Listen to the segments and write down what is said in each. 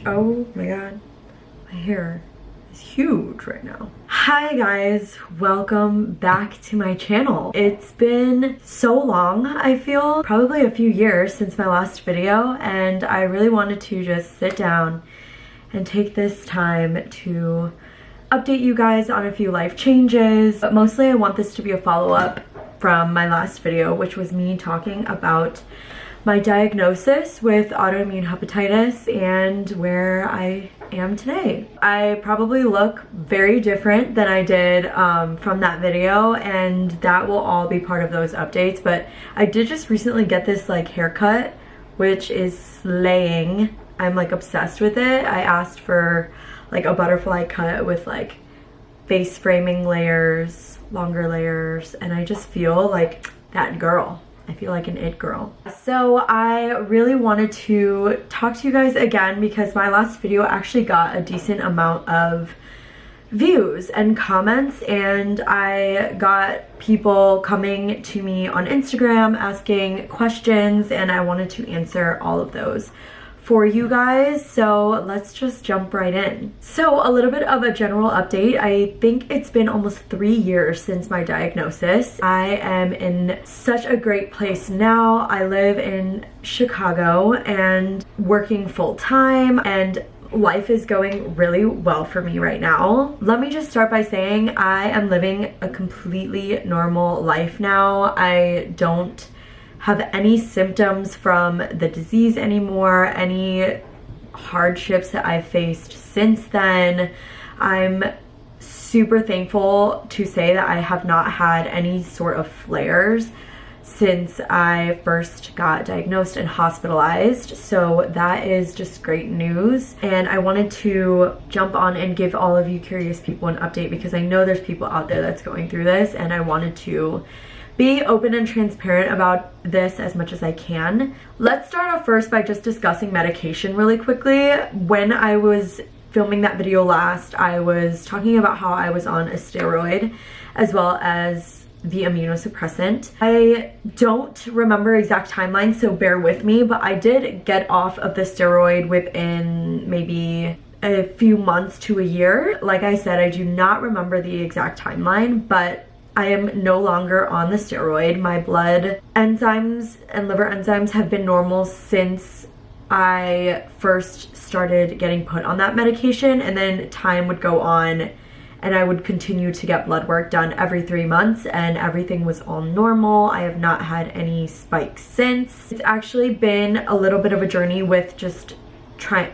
Oh my god, my hair is huge right now. Hi guys, welcome back to my channel. It's been so long, I feel, probably a few years since my last video, and I really wanted to just sit down and take this time to update you guys on a few life changes. But mostly I want this to be a follow-up from my last video, which was me talking about my diagnosis with autoimmune hepatitis and where I am today. I probably look very different than I did from that video, and that will all be part of those updates. But I did just recently get this like haircut, which is slaying. I'm like obsessed with it. I asked for like a butterfly cut with like face framing layers, longer layers, and I just feel like that girl. I feel like an it girl. So I really wanted to talk to you guys again because my last video actually got a decent amount of views and comments, and I got people coming to me on Instagram asking questions, and I wanted to answer all of those for you guys. So let's just jump right in. So a little bit of a general update. I think it's been almost 3 years since my diagnosis. I am in such a great place now. I live in Chicago and working full-time, and life is going really well for me right now. Let me just start by saying I am living a completely normal life now. I don't have any symptoms from the disease anymore, any hardships that I've faced since then. I'm super thankful to say that I have not had any sort of flares since I first got diagnosed and hospitalized, so that is just great news. And I wanted to jump on and give all of you curious people an update because I know there's people out there that's going through this, and I wanted to be open and transparent about this as much as I can. Let's start off first by just discussing medication really quickly. When I was filming that video last, I was talking about how I was on a steroid as well as the immunosuppressant. I don't remember exact timelines, so bear with me, but I did get off of the steroid within maybe a few months to a year. Like I said, I do not remember the exact timeline, but I am no longer on the steroid. My blood enzymes and liver enzymes have been normal since I first started getting put on that medication, and then time would go on and I would continue to get blood work done every 3 months, and everything was all normal. I have not had any spikes since. It's actually been a little bit of a journey with just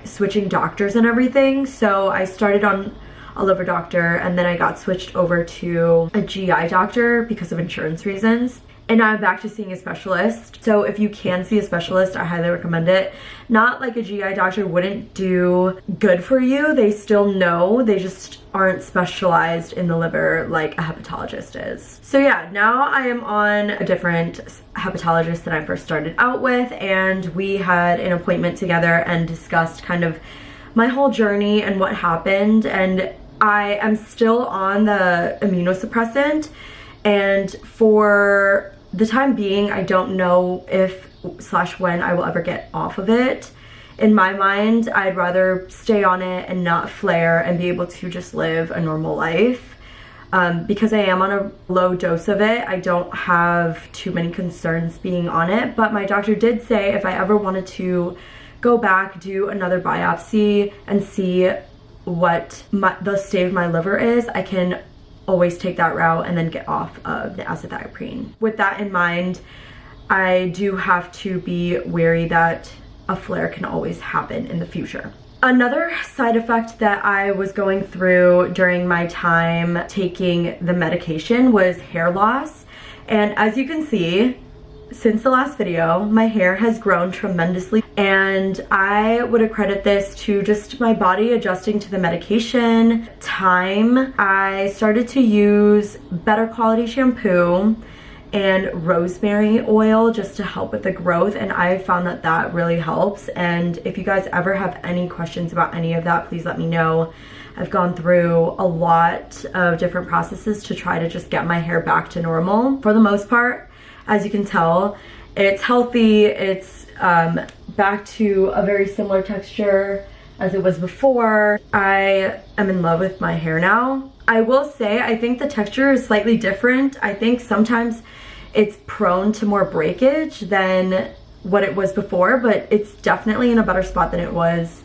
switching doctors and everything. So I started on a liver doctor, and then I got switched over to a GI doctor because of insurance reasons, and now I'm back to seeing a specialist. So if you can see a specialist, I highly recommend it. Not like a GI doctor wouldn't do good for you, they still know, they just aren't specialized in the liver like a hepatologist is. So yeah, now I am on a different hepatologist than I first started out with, and we had an appointment together and discussed kind of my whole journey and what happened. And I am still on the immunosuppressant, and for the time being, I don't know if / when I will ever get off of it. In my mind, I'd rather stay on it and not flare and be able to just live a normal life. Because I am on a low dose of it, I don't have too many concerns being on it, but my doctor did say if I ever wanted to go back, do another biopsy, and see what the state of my liver is, I can always take that route and then get off of the azathioprine. With that in mind, I do have to be wary that a flare can always happen in the future. Another side effect that I was going through during my time taking the medication was hair loss. And as you can see, since the last video, my hair has grown tremendously, and I would accredit this to just my body adjusting to the medication, time. I started to use better quality shampoo and rosemary oil just to help with the growth, and I found that that really helps. And if you guys ever have any questions about any of that, please let me know. I've gone through a lot of different processes to try to just get my hair back to normal. For the most part, as you can tell, it's healthy, it's back to a very similar texture as it was before. I am in love with my hair now. I will say, I think the texture is slightly different. I think sometimes it's prone to more breakage than what it was before, but it's definitely in a better spot than it was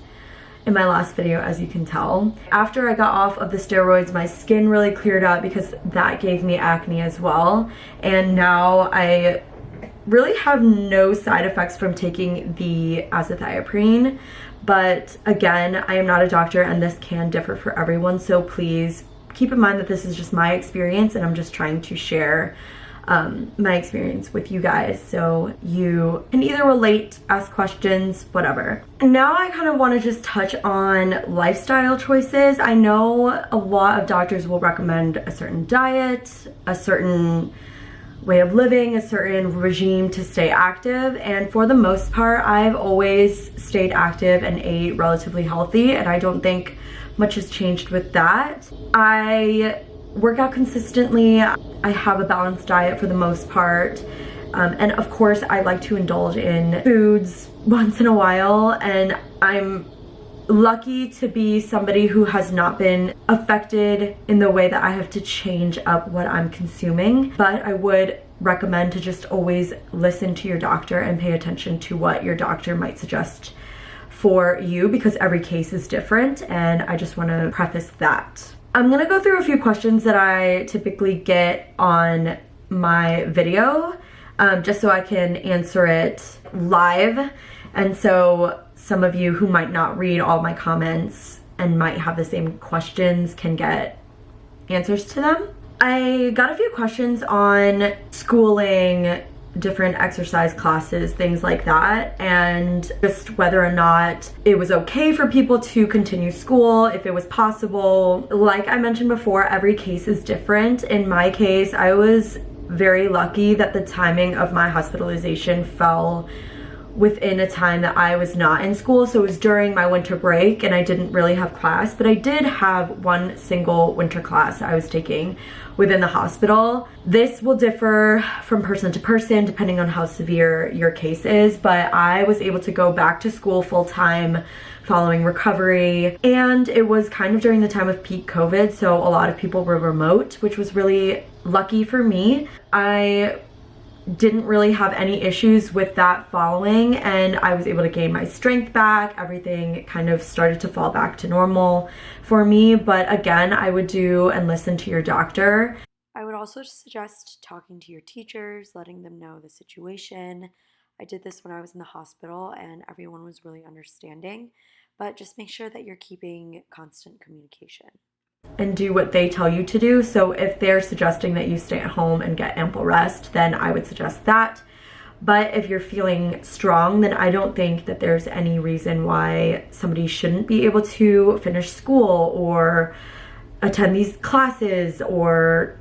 in my last video, as you can tell. After I got off of the steroids, my skin really cleared up because that gave me acne as well. And now I really have no side effects from taking the azathioprine. But again, I am not a doctor and this can differ for everyone. So please keep in mind that this is just my experience and I'm just trying to share my experience with you guys so you can either relate, ask questions, whatever. And now I kind of want to just touch on lifestyle choices. I know a lot of doctors will recommend a certain diet, a certain way of living, a certain regime to stay active, and for the most part I've always stayed active and ate relatively healthy, and I don't think much has changed with that. I work out consistently. I have a balanced diet for the most part. And of course, I like to indulge in foods once in a while. And I'm lucky to be somebody who has not been affected in the way that I have to change up what I'm consuming. But I would recommend to just always listen to your doctor and pay attention to what your doctor might suggest for you, because every case is different. And I just want to preface that. I'm gonna go through a few questions that I typically get on my video, just so I can answer it live. And so some of you who might not read all my comments and might have the same questions can get answers to them. I got a few questions on schooling, different exercise classes, things like that, and just whether or not it was okay for people to continue school, if it was possible. Like I mentioned before, every case is different. In my case, I was very lucky that the timing of my hospitalization fell within a time that I was not in school. So it was during my winter break and I didn't really have class, but I did have one single winter class I was taking within the hospital. This will differ from person to person depending on how severe your case is, but I was able to go back to school full-time following recovery, and it was kind of during the time of peak COVID, so a lot of people were remote, which was really lucky for me. I didn't really have any issues with that following, and I was able to gain my strength back. Everything kind of started to fall back to normal for me, but again, I would do and listen to your doctor. I would also suggest talking to your teachers, letting them know the situation. I did this when I was in the hospital and everyone was really understanding, but just make sure that you're keeping constant communication. And do what they tell you to do. So if they're suggesting that you stay at home and get ample rest, then I would suggest that. But if you're feeling strong, then I don't think that there's any reason why somebody shouldn't be able to finish school or attend these classes or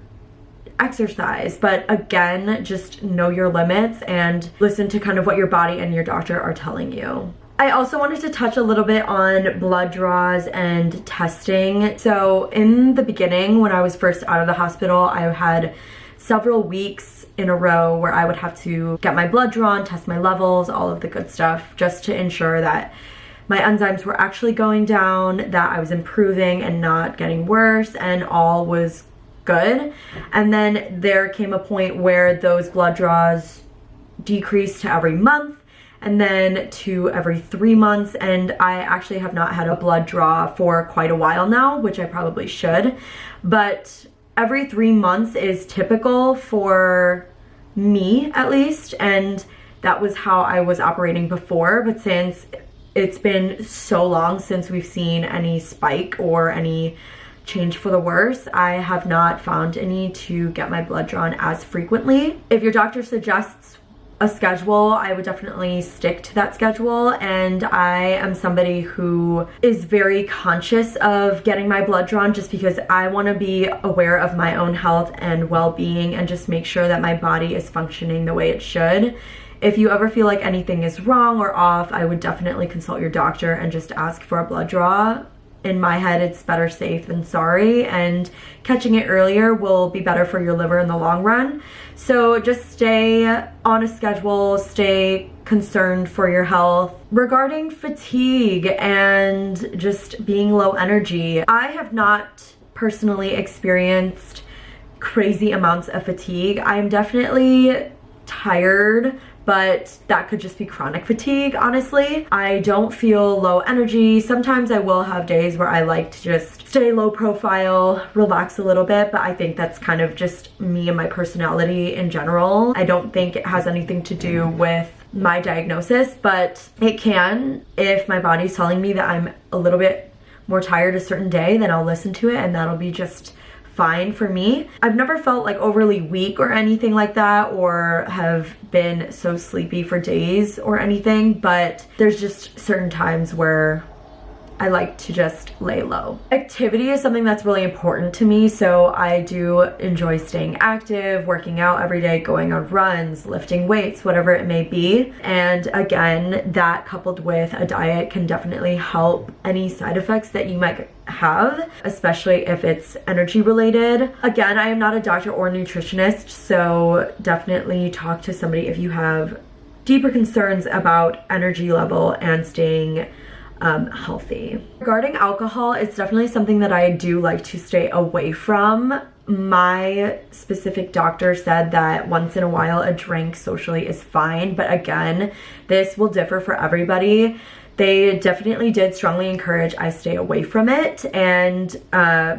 exercise. But again, just know your limits and listen to kind of what your body and your doctor are telling you. I also wanted to touch a little bit on blood draws and testing. So in the beginning, when I was first out of the hospital, I had several weeks in a row where I would have to get my blood drawn, test my levels, all of the good stuff, just to ensure that my enzymes were actually going down, that I was improving and not getting worse, and all was good. And then there came a point where those blood draws decreased to every month, and then to every 3 months, and I actually have not had a blood draw for quite a while now, which I probably should, but every 3 months is typical for me at least, and that was how I was operating before. But since it's been so long since we've seen any spike or any change for the worse, I have not found a need to get my blood drawn as frequently. If your doctor suggests a schedule, I would definitely stick to that schedule, and I am somebody who is very conscious of getting my blood drawn just because I want to be aware of my own health and well-being and just make sure that my body is functioning the way it should. If you ever feel like anything is wrong or off, I would definitely consult your doctor and just ask for a blood draw in my head, it's better safe than sorry, and catching it earlier will be better for your liver in the long run. So just stay on a schedule, stay concerned for your health. Regarding fatigue and just being low energy, I have not personally experienced crazy amounts of fatigue. I'm definitely tired, but that could just be chronic fatigue, honestly. I don't feel low energy. Sometimes I will have days where I like to just stay low profile, relax a little bit, but I think that's kind of just me and my personality in general. I don't think it has anything to do with my diagnosis, but it can. If my body's telling me that I'm a little bit more tired a certain day, then I'll listen to it, and that'll be just fine for me. I've never felt like overly weak or anything like that, or have been so sleepy for days or anything, but there's just certain times where I like to just lay low. Activity is something that's really important to me, so I do enjoy staying active, working out every day, going on runs, lifting weights, whatever it may be. And again, that coupled with a diet can definitely help any side effects that you might have, especially if it's energy related. Again, I am not a doctor or nutritionist, so definitely talk to somebody if you have deeper concerns about energy level and staying healthy. Regarding alcohol, it's definitely something that I do like to stay away from. My specific doctor said that once in a while a drink socially is fine, but again, this will differ for everybody. They definitely did strongly encourage I stay away from it, and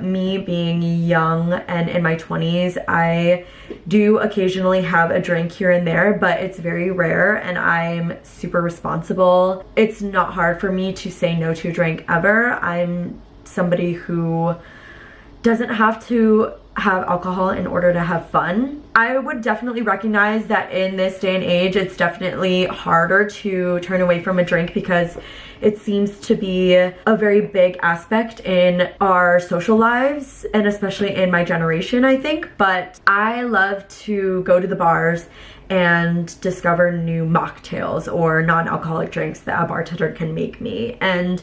me being young and in my 20s, I do occasionally have a drink here and there, but it's very rare, and I'm super responsible. It's not hard for me to say no to a drink ever. I'm somebody who doesn't have to have alcohol in order to have fun. I would definitely recognize that in this day and age, it's definitely harder to turn away from a drink because it seems to be a very big aspect in our social lives, and especially in my generation, I think. But I love to go to the bars and discover new mocktails or non-alcoholic drinks that a bartender can make me. And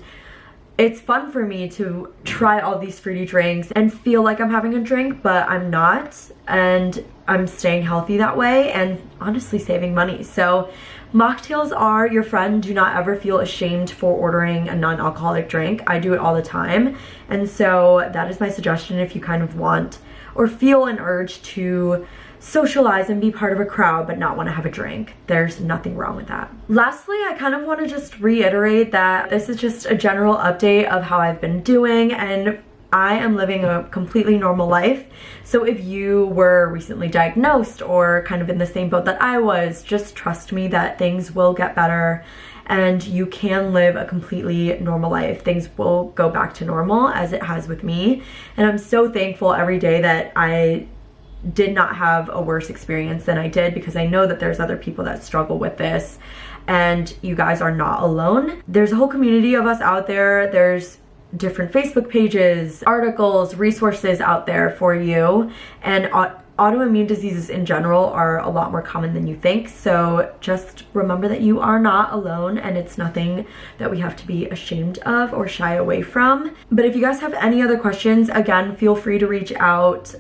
it's fun for me to try all these fruity drinks and feel like I'm having a drink, but I'm not, and I'm staying healthy that way and honestly saving money. So mocktails are your friend. Do not ever feel ashamed for ordering a non-alcoholic drink. I do it all the time, and so that is my suggestion if you kind of want or feel an urge to socialize and be part of a crowd but not want to have a drink. There's nothing wrong with that. Lastly, I kind of want to just reiterate that this is just a general update of how I've been doing, and I am living a completely normal life. So if you were recently diagnosed or kind of in the same boat that I was, just trust me that things will get better and you can live a completely normal life. Things will go back to normal as it has with me. And I'm so thankful every day that I did not have a worse experience than I did, because I know that there's other people that struggle with this, and you guys are not alone. There's a whole community of us out there. There's different Facebook pages, articles, resources out there for you, and autoimmune diseases in general are a lot more common than you think. So just remember that you are not alone, and it's nothing that we have to be ashamed of or shy away from. But if you guys have any other questions, again, feel free to reach out,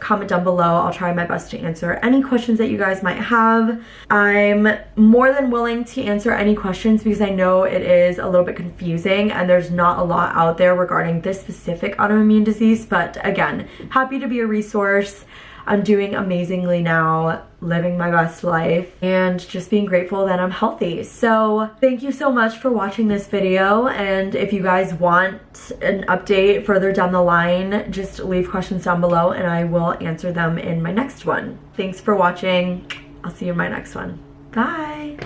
comment down below. I'll try my best to answer any questions that you guys might have. I'm more than willing to answer any questions because I know it is a little bit confusing and there's not a lot out there regarding this specific autoimmune disease, but again, happy to be a resource. I'm doing amazingly now, living my best life, and just being grateful that I'm healthy. So thank you so much for watching this video, and if you guys want an update further down the line, just leave questions down below and I will answer them in my next one. Thanks for watching. I'll see you in my next one. Bye.